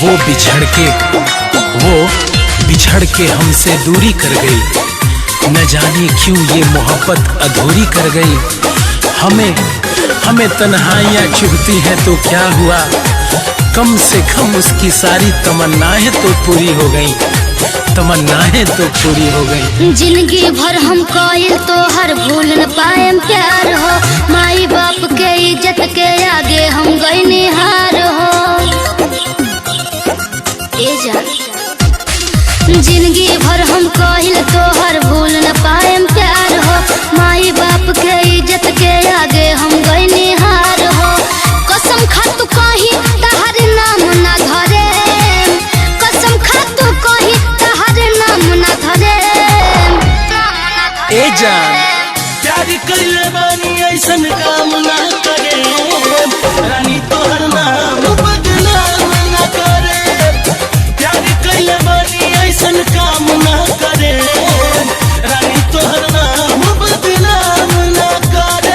वो बिछड़ के हमसे दूरी कर गई। न जाने क्यों ये मोहब्बत अधूरी कर गई। हमें तन्हाइयाँ चुभती हैं तो क्या हुआ, कम से कम उसकी सारी तमन्नाएं तो पूरी हो गई, तमन्नाएं तो पूरी हो गई। जिंदगी भर हम कोयल तो हर भूल न पाए प्यार हो, माई बाप के इज्जत के आगे हम गए निहार हो। जिंदगी भर हम कोयल तो हर भूल न पाए प्यार हो, माई बाप के इज्जत के आगे हम गए निहार हो। कसम खा तू कहीं तहर नाम ना धरे, कसम खा तू कहीं तहर नाम ना धरे। ए जान प्यार कइले बानी ऐसन काम ना करे, रानी तोहर नाम बदनाम ना करे। प्यार कइले बानी ऐसन काम ना करे, रानी तोहर नाम बदनाम ना करे।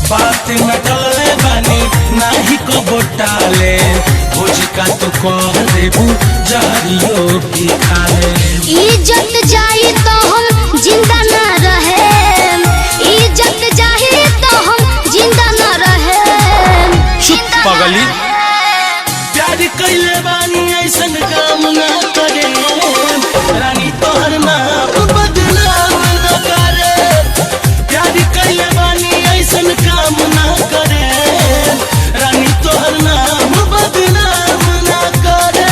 बात न टले बानी नाही को बोटाले, भोज का तू कह देबू जहरियो की खाले। इज्जत जाई तो हम जिंदा ना रहे, इज्जत जाई तो हम जिंदा ना रहे। चुप पगली, प्यार कइले बानी ऐसन काम ना करे, रानी तोहर नाम बदनाम ना करे। प्यार कइले बानी ऐसन काम ना करे, रानी तोहर नाम बदनाम ना करे।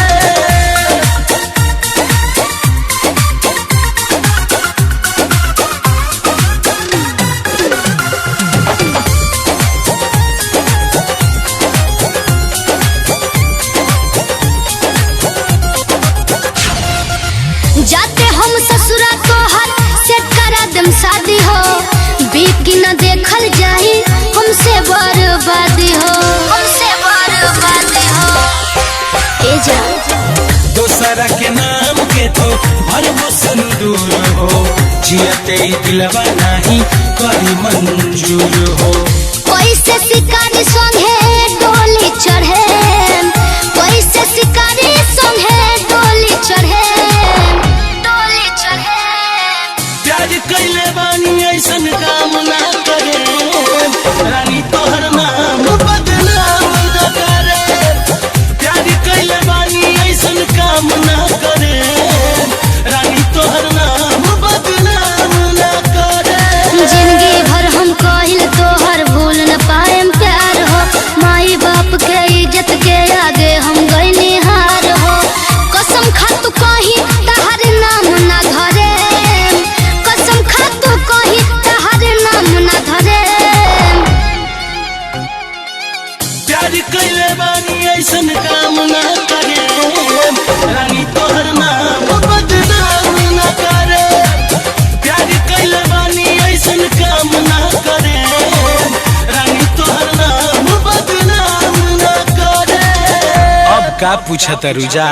जाते हम ससुरा तोहर से करा दम शादी हो, बीकी न देखल जाही हमसे बर्बादी हो, हमसे बर्बादी हो। ए जा दोसरा के नाम के तो भरबो संदूर हो, जियते दिलवा नहीं करी मंजूर हो। कैसे शिकारी संगे डोली चढ़े, कैसे शिकारी संगे डोली चढ़े, डोली चढ़े। प्यार कइले बानी ऐसन काम ना करे, रानी तोहर नाम बदनाम ना करे। प्यार कइले बानी ऐसन काम ना करे, रानी तोहर नाम बदनाम ना करे। जिंदगी भर हम कोयल तोहर भूल न पाए प्यार हो, माई बाप के इज्जत के आगे हम गए निहार हो। कसम खा तू कहीं तहर नाम ना धरे, कसम खा तू कहीं तहर नाम ना धरे। प्यार कइले बानी ऐसन काम ना करे, रानी तोहर नाम बदनाम ना करे। प्यार कइले बानी ऐसन काम ना करे, रानी तोहर नाम बदनाम ना करे। अब का पूछा तरुजा।